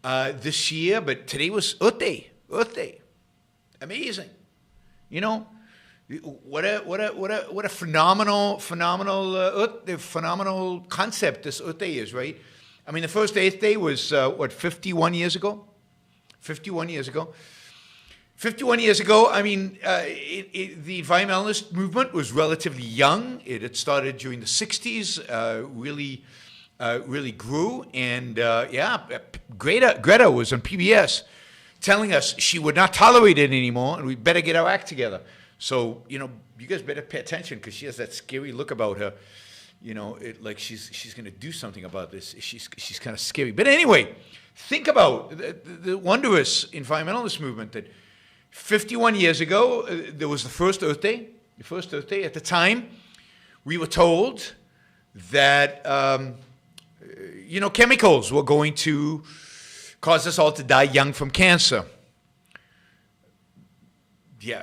this year, but today was Earth Day. Earth Day. Amazing. You know, what a phenomenal concept this Earth Day is, right? I mean, the first Earth Day was, 51 years ago? 51 years ago. 51 years ago, I mean, the environmentalist movement was relatively young. It had started during the 60s, really grew. And Greta was on PBS telling us she would not tolerate it anymore and we better get our act together. So, you know, you guys better pay attention because she has that scary look about her. You know, like she's going to do something about this. She's kind of scary. But anyway, think about the wondrous environmentalist movement that 51 years ago, there was the first Earth Day. The first Earth Day. At the time, we were told that, chemicals were going to cause us all to die young from cancer. Yeah,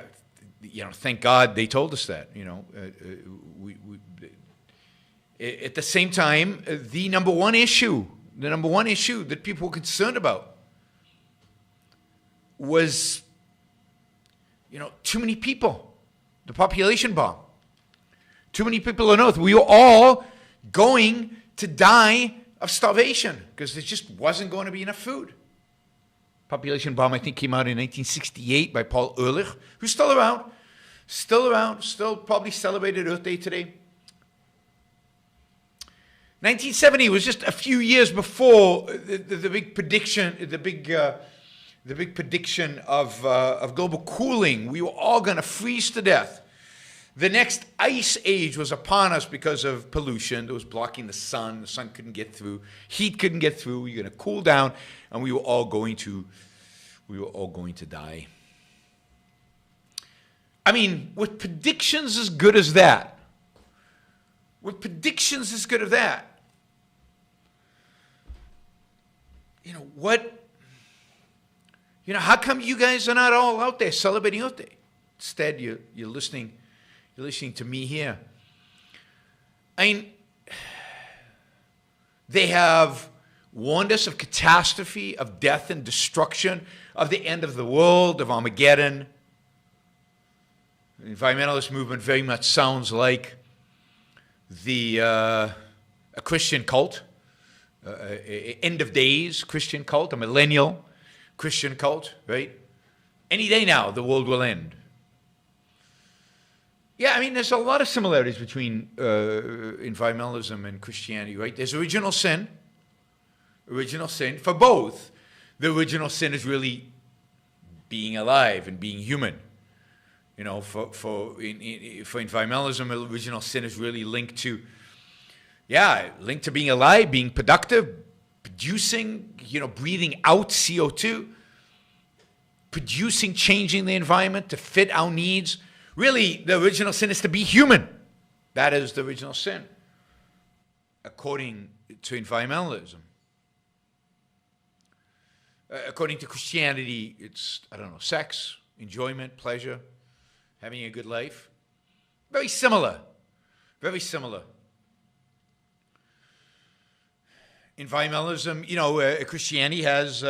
thank God they told us that. At the same time, the number one issue that people were concerned about was too many people, the population bomb. Too many people on Earth. We were all going to die of starvation because there just wasn't going to be enough food. Population bomb, I think, came out in 1968 by Paul Ehrlich, who's still around, still probably celebrated Earth Day today. 1970 was just a few years before the big prediction, the big prediction of global cooling. We were all going to freeze to death. The next ice age was upon us because of pollution that was blocking the sun. The sun couldn't get through. Heat couldn't get through. We were going to cool down, and we were all going to die. I mean, with predictions as good as that, how come you guys are not all out there celebrating Earth Day? Instead, you're listening to me here. I mean, they have warned us of catastrophe, of death and destruction, of the end of the world, of Armageddon. The environmentalist movement very much sounds like a Christian cult, end of days Christian cult, a millennial Christian cult, right? Any day now, the world will end. Yeah, I mean, there's a lot of similarities between environmentalism and Christianity, right? There's original sin. For both, the original sin is really being alive and being human. For environmentalism, the original sin is really linked to being alive, being productive, producing, breathing out CO2, changing the environment to fit our needs. Really, the original sin is to be human. That is the original sin, according to environmentalism. According to Christianity, it's, sex, enjoyment, pleasure, having a good life. Very similar. Environmentalism, Christianity has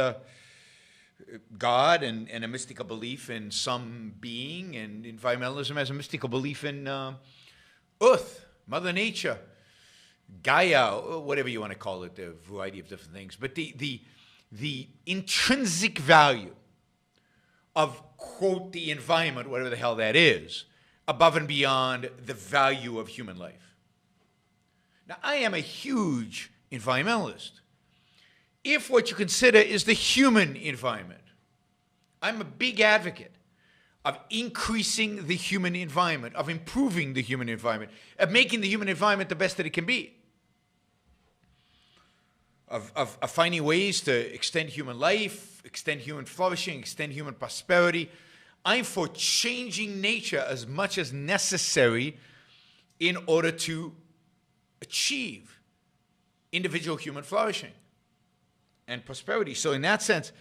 God and a mystical belief in some being, and environmentalism has a mystical belief in Earth, Mother Nature, Gaia, whatever you want to call it, a variety of different things. But the intrinsic value of, quote, the environment, whatever the hell that is, above and beyond the value of human life. Now, I am a huge environmentalist. If what you consider is the human environment, I'm a big advocate of increasing the human environment, of improving the human environment, of making the human environment the best that it can be, of finding ways to extend human life, extend human flourishing, extend human prosperity. I'm for changing nature as much as necessary in order to achieve individual human flourishing and prosperity. So in that sense,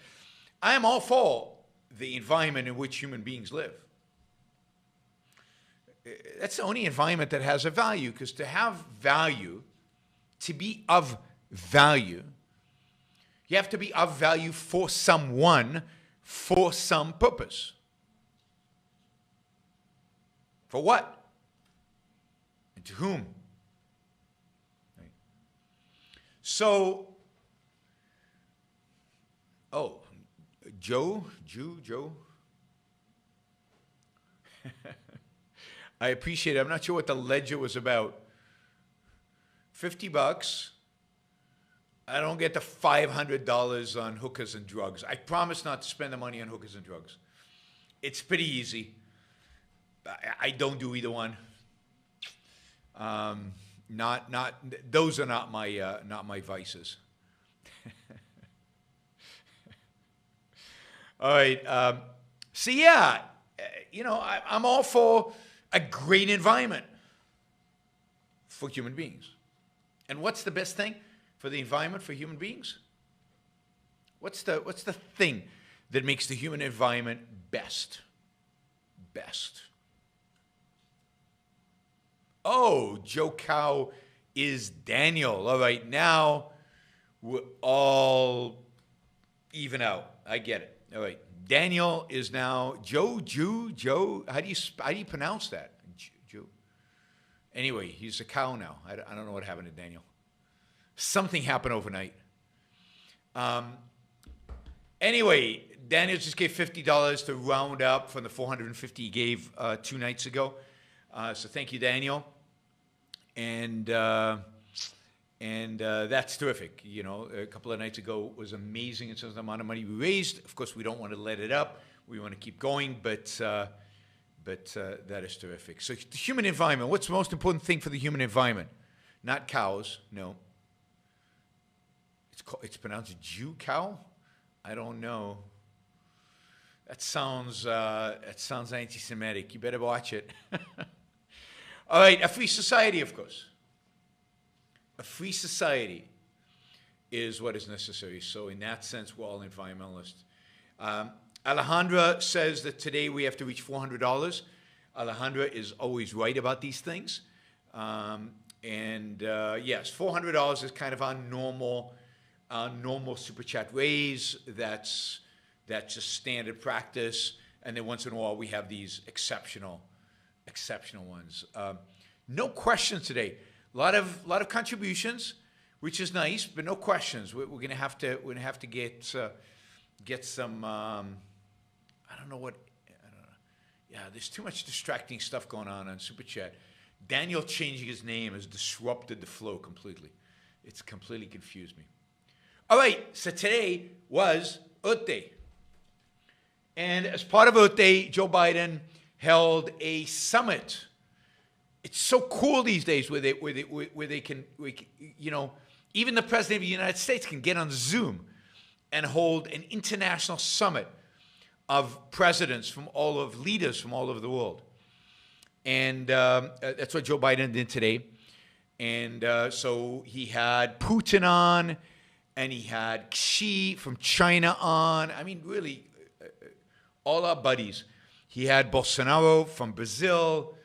I am all for the environment in which human beings live. That's the only environment that has a value, because to have value, to be of value, You have to be of value for someone, for some purpose. For what? And to whom? Right. So, Joe. I appreciate it. I'm not sure what the ledger was about. $50. I don't get the $500 on hookers and drugs. I promise not to spend the money on hookers and drugs. It's pretty easy. I don't do either one. Those are not my vices. All right. So yeah, I'm all for a great environment for human beings. And what's the best thing for the environment for human beings? What's the thing that makes the human environment best? Best. Oh, Joe Cow is Daniel. All right, now we're all even out. I get it. All right, Daniel is now Joe. How do you pronounce that? Joe. Anyway, he's a cow now. I don't know what happened to Daniel. Something happened overnight. Anyway, Daniel just gave $50 to round up from the $450 he gave 2 nights ago. So thank you, Daniel. And that's terrific. A couple of nights ago was amazing in terms of the amount of money we raised. Of course, we don't want to let it up. We want to keep going, but that is terrific. So the human environment, what's the most important thing for the human environment? Not cows, no. It's pronounced Jew cow? I don't know. That sounds anti-Semitic. You better watch it. All right, a free society, of course. A free society is what is necessary. So in that sense, we're all environmentalists. Alejandra says that today we have to reach $400. Alejandra is always right about these things. Yes, $400 is kind of our normal super chat raise. That's just standard practice. And then once in a while we have these exceptional ones. No questions today. A lot of contributions, which is nice, but no questions. We're gonna have to get some. I don't know. Yeah, there's too much distracting stuff going on Super Chat. Daniel changing his name has disrupted the flow completely. It's completely confused me. All right, so today was Earth Day. And as part of Earth Day, Joe Biden held a summit. It's so cool these days where they can, even the President of the United States can get on Zoom and hold an international summit of presidents leaders from all over the world. And that's what Joe Biden did today. And so he had Putin on, and he had Xi from China on. I mean, really, all our buddies. He had Bolsonaro from Brazil.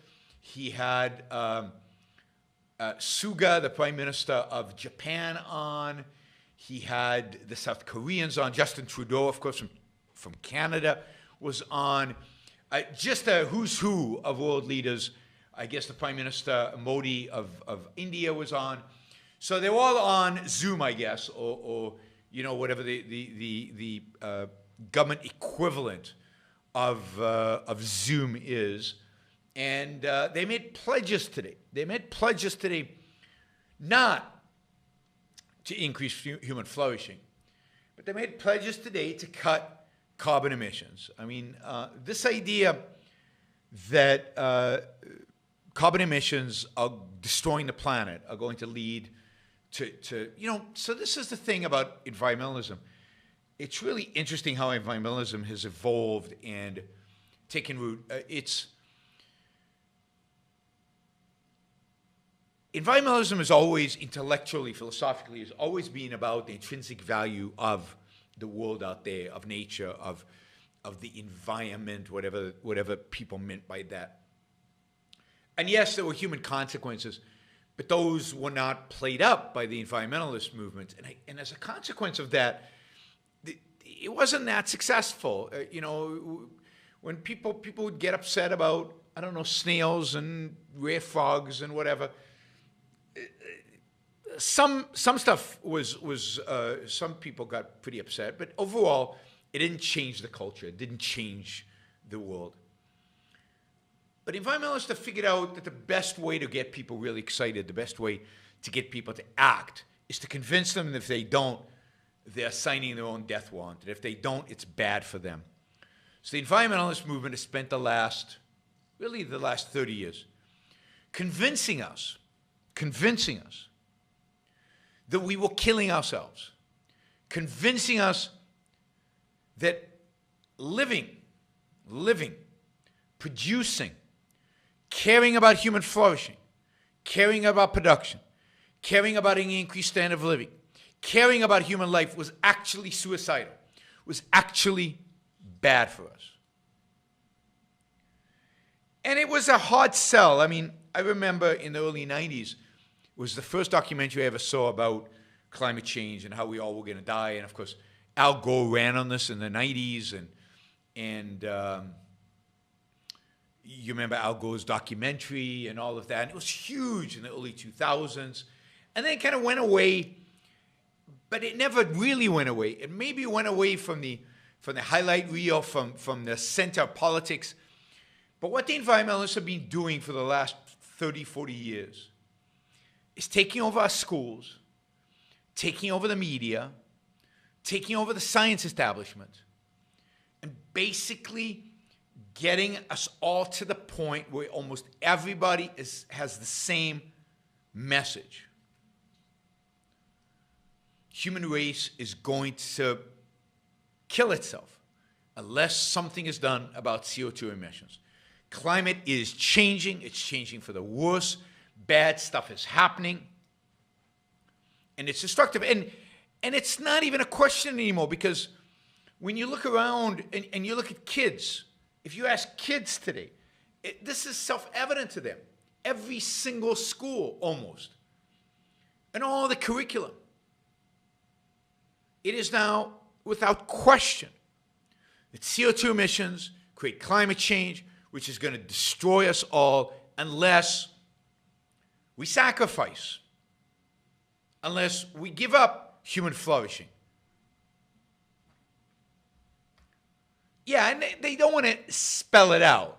He had Suga, the Prime Minister of Japan, on. He had the South Koreans on. Justin Trudeau, of course, from Canada, was on. Just a who's who of world leaders. I guess the Prime Minister Modi of India was on. So they were all on Zoom, I guess, or whatever the government equivalent of Zoom is. And they made pledges today. Not to increase human flourishing, but they made pledges today to cut carbon emissions. I mean, this idea that carbon emissions are destroying the planet are going to lead to so this is the thing about environmentalism. It's really interesting how environmentalism has evolved and taken root. Environmentalism is always intellectually, philosophically, has always been about the intrinsic value of the world out there, of nature, of the environment, whatever people meant by that. And yes, there were human consequences, but those were not played up by the environmentalist movement. And as a consequence of that, wasn't that successful. When people would get upset about, I don't know, snails and rare frogs and whatever. Some stuff was some people got pretty upset, but overall, it didn't change the culture. It didn't change the world. But environmentalists have figured out that the best way to get people really excited, the best way to get people to act, is to convince them that if they don't, they're signing their own death warrant. And if they don't, it's bad for them. So the environmentalist movement has spent the last 30 years, convincing us that we were killing ourselves, convincing us that living, producing, caring about human flourishing, caring about production, caring about an increased standard of living, caring about human life was actually suicidal, was actually bad for us. And it was a hard sell. I mean, I remember in the early 90s, it was the first documentary I ever saw about climate change and how we all were going to die. And of course, Al Gore ran on this in the 90s, and you remember Al Gore's documentary and all of that. And it was huge in the early 2000s. And then it kind of went away, but it never really went away. It maybe went away from the highlight reel, from the center of politics. But what the environmentalists have been doing for the last 30, 40 years is taking over our schools, taking over the media, taking over the science establishment, and basically getting us all to the point where almost everybody has the same message. Human race is going to kill itself unless something is done about CO2 emissions. Climate is changing. It's changing for the worse. Bad stuff is happening. And it's destructive. And it's not even a question anymore, because when you look around and you look at kids, if you ask kids today, this is self-evident to them. Every single school, almost, and all the curriculum. It is now, without question, that CO2 emissions create climate change, which is going to destroy us all unless we sacrifice, unless we give up human flourishing. Yeah, and they don't want to spell it out,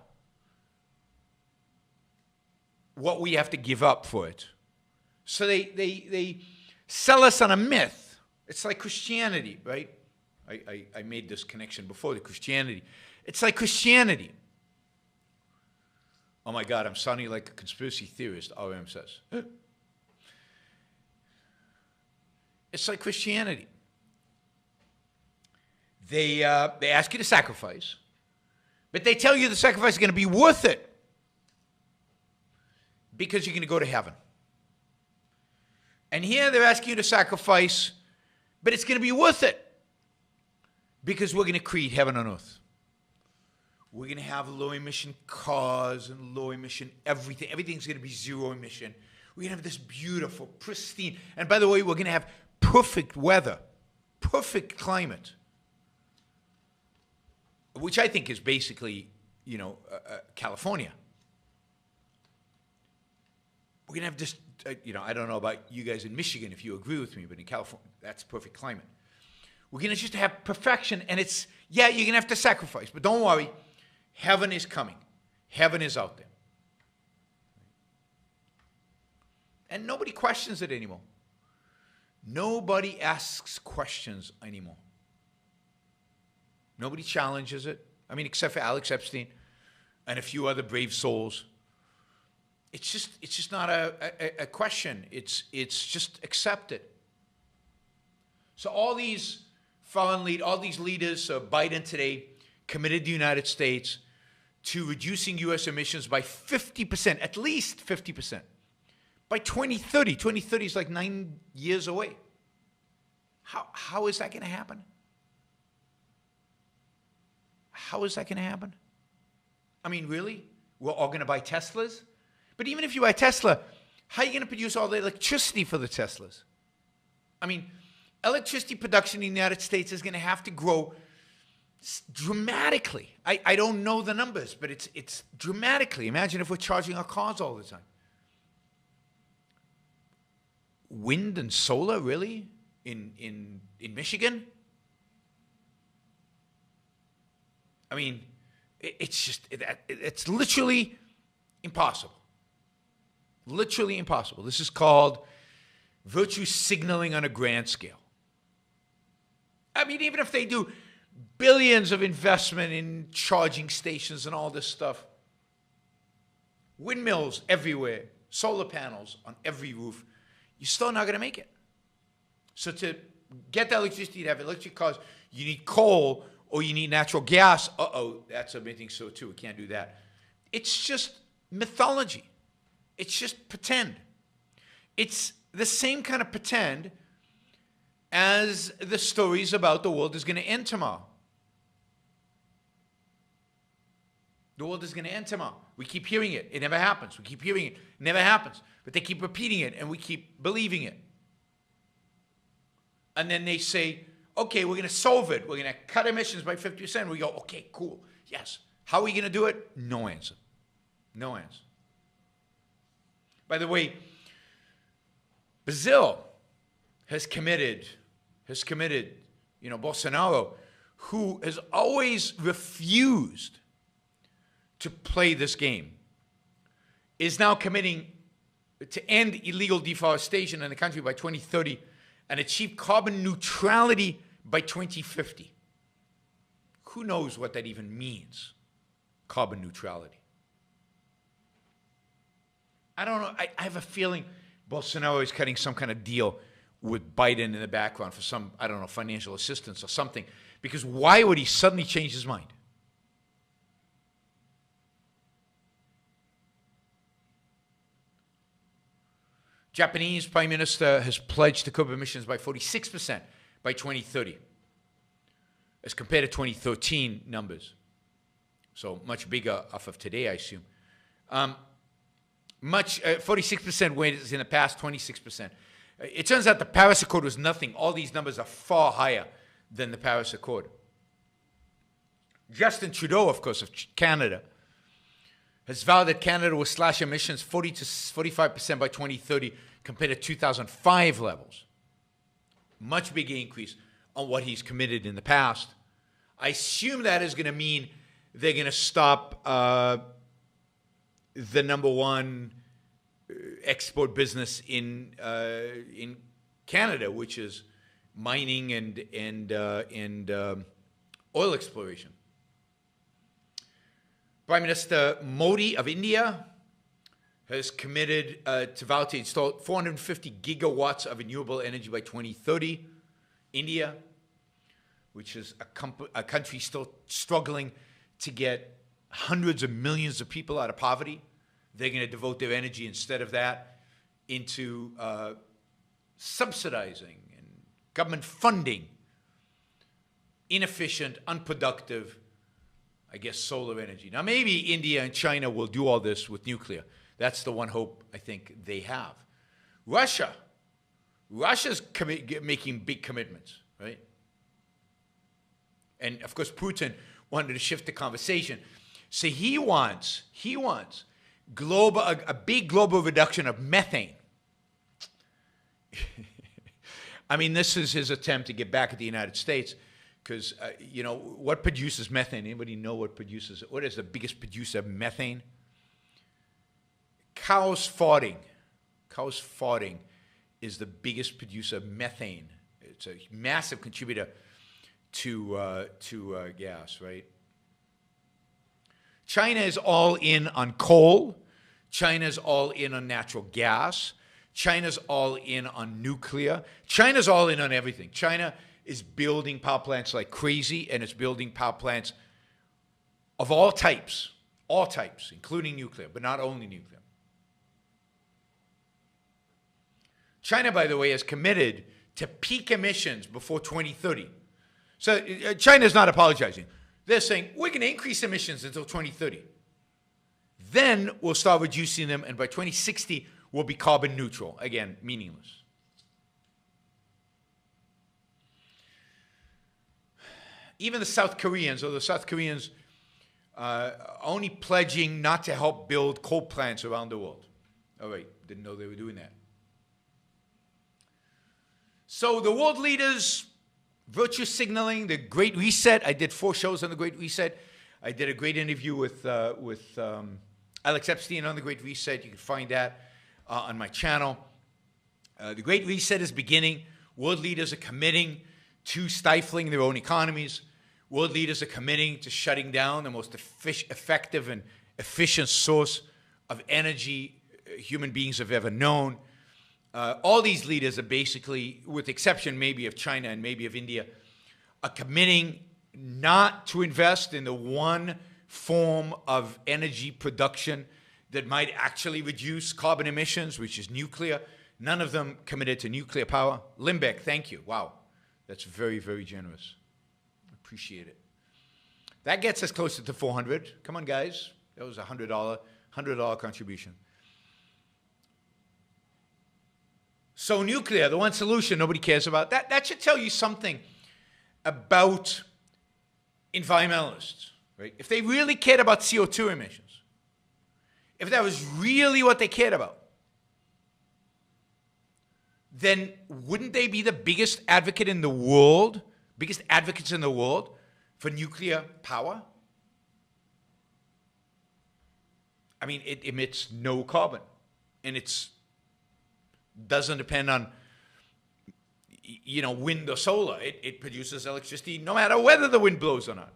what we have to give up for it. So they sell us on a myth. It's like Christianity, right? I made this connection before, to Christianity. It's like Christianity. Oh my God, I'm sounding like a conspiracy theorist, RM says. It's like Christianity. They ask you to sacrifice, but they tell you the sacrifice is going to be worth it because you're going to go to heaven. And here they're asking you to sacrifice, but it's going to be worth it because we're going to create heaven on earth. We're going to have low-emission cars and low-emission everything. Everything's going to be zero emission. We're going to have this beautiful, pristine, and by the way, we're going to have perfect weather, perfect climate, which I think is basically, California. We're going to have this, I don't know about you guys in Michigan if you agree with me, but in California, that's perfect climate. We're going to just have perfection, and you're going to have to sacrifice, but don't worry, heaven is coming. Heaven is out there. And nobody questions it anymore. Nobody asks questions anymore. Nobody challenges it. I mean, except for Alex Epstein and a few other brave souls. It's just not a question. It's just accepted. So all these all these leaders, Biden today, committed the United States to reducing U.S. emissions by 50%, at least 50%, by 2030. 2030 is like 9 years away. How is that going to happen? How is that going to happen? I mean, really? We're all going to buy Teslas? But even if you buy Tesla, how are you going to produce all the electricity for the Teslas? I mean, electricity production in the United States is going to have to grow Dramatically. I don't know the numbers, but it's dramatically. Imagine if we're charging our cars all the time. Wind and solar, really? In Michigan? I mean, it's literally impossible. Literally impossible. This is called virtue signaling on a grand scale. I mean, even if they do billions of investment in charging stations and all this stuff, windmills everywhere, solar panels on every roof, you're still not going to make it. So to get the electricity, to have electric cars, you need coal or you need natural gas. That's emitting CO2. We can't do that. It's just mythology. It's just pretend. It's the same kind of pretend as the stories about the world is going to end tomorrow. The world is going to end tomorrow. We keep hearing it. It never happens. We keep hearing it. It never happens. But they keep repeating it, and we keep believing it. And then they say, okay, we're going to solve it. We're going to cut emissions by 50%. We go, okay, cool. Yes. How are we going to do it? No answer. No answer. By the way, Brazil has committed, Bolsonaro, who has always refused to play this game, is now committing to end illegal deforestation in the country by 2030 and achieve carbon neutrality by 2050. Who knows what that even means, carbon neutrality? I don't know. I have a feeling Bolsonaro is cutting some kind of deal with Biden in the background for some, I don't know, financial assistance or something. Because why would he suddenly change his mind? Japanese Prime Minister has pledged to curb emissions by 46% by 2030, as compared to 2013 numbers. So much bigger off of today, I assume. 46% whereas in the past, 26%. It turns out the Paris Accord was nothing. All these numbers are far higher than the Paris Accord. Justin Trudeau, of course, of Canada, has vowed that Canada will slash emissions 40 to 45% by 2030 compared to 2005 levels. Much bigger increase on what he's committed in the past. I assume that is going to mean they're going to stop the number one export business in Canada, which is mining and oil exploration. Prime Minister Modi of India has committed to vow to install 450 gigawatts of renewable energy by 2030. India, which is a country still struggling to get hundreds of millions of people out of poverty, they're going to devote their energy instead of that into subsidizing and government funding inefficient, unproductive, I guess, solar energy. Now, maybe India and China will do all this with nuclear. That's the one hope I think they have. Russia's making big commitments, right? And, of course, Putin wanted to shift the conversation. So he wants a big global reduction of methane. I mean, this is his attempt to get back at the United States because, what produces methane? Anybody know what is the biggest producer of methane? Cows farting. Cows farting is the biggest producer of methane. It's a massive contributor to gas, right? China is all in on coal. China's all in on natural gas. China's all in on nuclear. China's all in on everything. China is building power plants like crazy, and it's building power plants of all types, including nuclear, but not only nuclear. China, by the way, is committed to peak emissions before 2030. So China's not apologizing. They're saying, we're going to increase emissions until 2030. Then we'll start reducing them, and by 2060, we'll be carbon neutral. Again, meaningless. even the South Koreans, or the South Koreans only pledging not to help build coal plants around the world. All right, didn't know they were doing that. So the world leaders, virtue signaling, the Great Reset. I did 4 shows on the Great Reset. I did a great interview with Alex Epstein on the Great Reset. You can find that on my channel. The Great Reset is beginning. World leaders are committing to stifling their own economies. World leaders are committing to shutting down the most effective and efficient source of energy human beings have ever known. All these leaders are basically, with the exception maybe of China and maybe of India, are committing not to invest in the one form of energy production that might actually reduce carbon emissions, which is nuclear. None of them committed to nuclear power. Limbeck, thank you. Wow, that's very, very generous. Appreciate it. That gets us closer to 400. Come on, guys. That was a $100 contribution. So nuclear, the one solution nobody cares about. That should tell you something about environmentalists, right? If they really cared about CO2 emissions, if that was really what they cared about, then wouldn't they be the biggest advocate in the world, biggest advocates in the world for nuclear power? I mean, it emits no carbon, and it's doesn't depend on, you know, wind or solar. It produces electricity no matter whether the wind blows or not.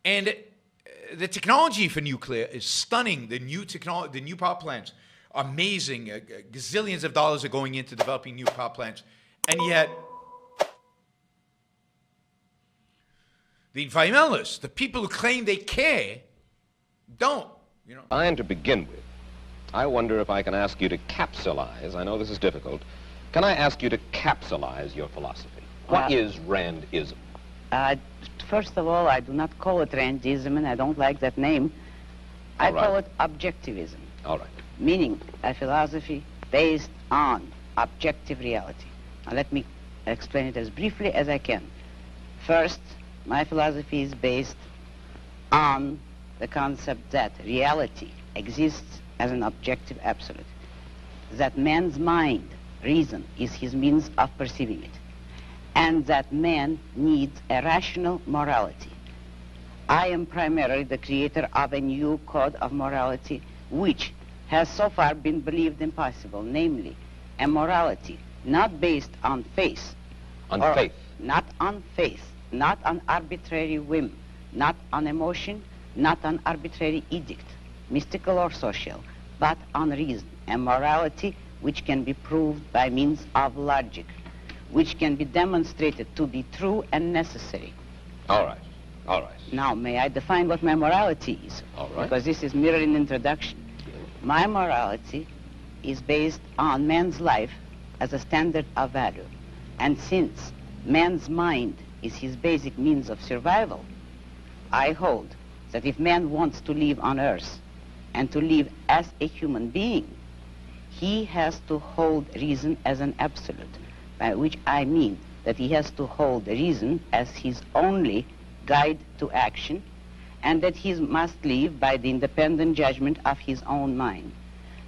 And the technology for nuclear is stunning. The new power plants are amazing. Gazillions of dollars are going into developing new power plants, and yet the environmentalists, the people who claim they care, don't. You know. And to begin with, I wonder if I can ask you to capsulize. I know this is difficult. Can I ask you to capsulize your philosophy? What is Randism? First of all, I do not call it Randism, and I don't like that name. I call it objectivism. All right. Meaning a philosophy based on objective reality. Now let me explain it as briefly as I can. First, my philosophy is based on the concept that reality exists as an objective absolute, that man's mind, reason, is his means of perceiving it, and that man needs a rational morality. I am primarily the creator of a new code of morality which has so far been believed impossible, namely a morality not based on faith. On faith? Not on faith, not on arbitrary whim, not on emotion, not on arbitrary edict, mystical or social, but on reason, a morality which can be proved by means of logic, which can be demonstrated to be true and necessary. All right, all right. Now, may I define what my morality is? All right. Because this is merely an introduction. My morality is based on man's life as a standard of value. And since man's mind is his basic means of survival, I hold that if man wants to live on Earth and to live as a human being, he has to hold reason as an absolute, by which I mean that he has to hold reason as his only guide to action, and that he must live by the independent judgment of his own mind,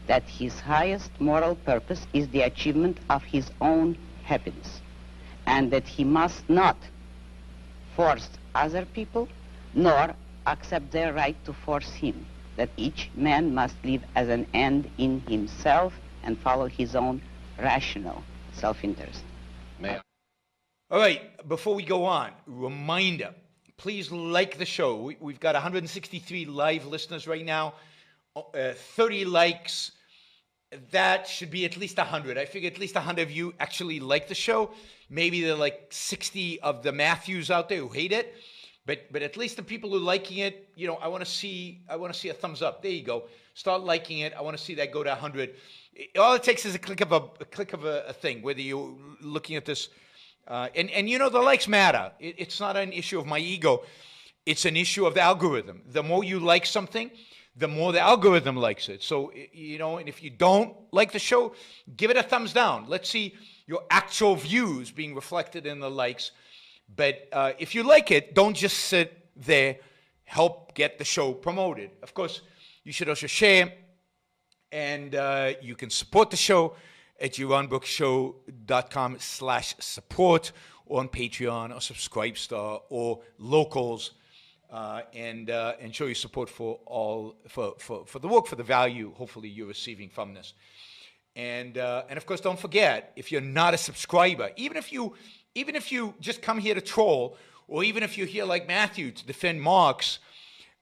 that his highest moral purpose is the achievement of his own happiness, and that he must not force other people, nor accept their right to force him, that each man must live as an end in himself and follow his own rational self-interest. All right, before we go on, reminder, please like the show. We've got 163 live listeners right now, 30 likes. That should be at least 100. I figure at least 100 of you actually like the show. Maybe there are like 60 of the Matthews out there who hate it. But at least the people who are liking it, you know, I want to see a thumbs up. There you go. Start liking it. I want to see that go to 100. All it takes is a click of a thing, whether you're looking at this, and you know, the likes matter. It's not an issue of my ego. It's an issue of the algorithm. The more you like something, the more the algorithm likes it. So, you know, and if you don't like the show, give it a thumbs down. Let's see your actual views being reflected in the likes. But if you like it, don't just sit there. Help get the show promoted. Of course, you should also share, and you can support the show at JeronBrooksShow.com/support, or on Patreon or Subscribestar or Locals, and show your support for the work, for the value hopefully you're receiving from this. And of course, don't forget, if you're not a subscriber, even if you just come here to troll, or even if you're here like Matthew to defend Marx,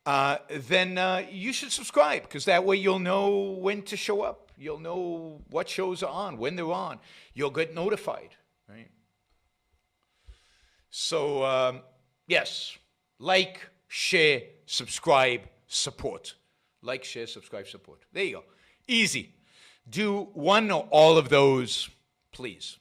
then you should subscribe, because that way you'll know when to show up. You'll know what shows are on, when they're on. You'll get notified, right? So, yes, like, share, subscribe, support. Like, share, subscribe, support. There you go. Easy. Do one or all of those, please.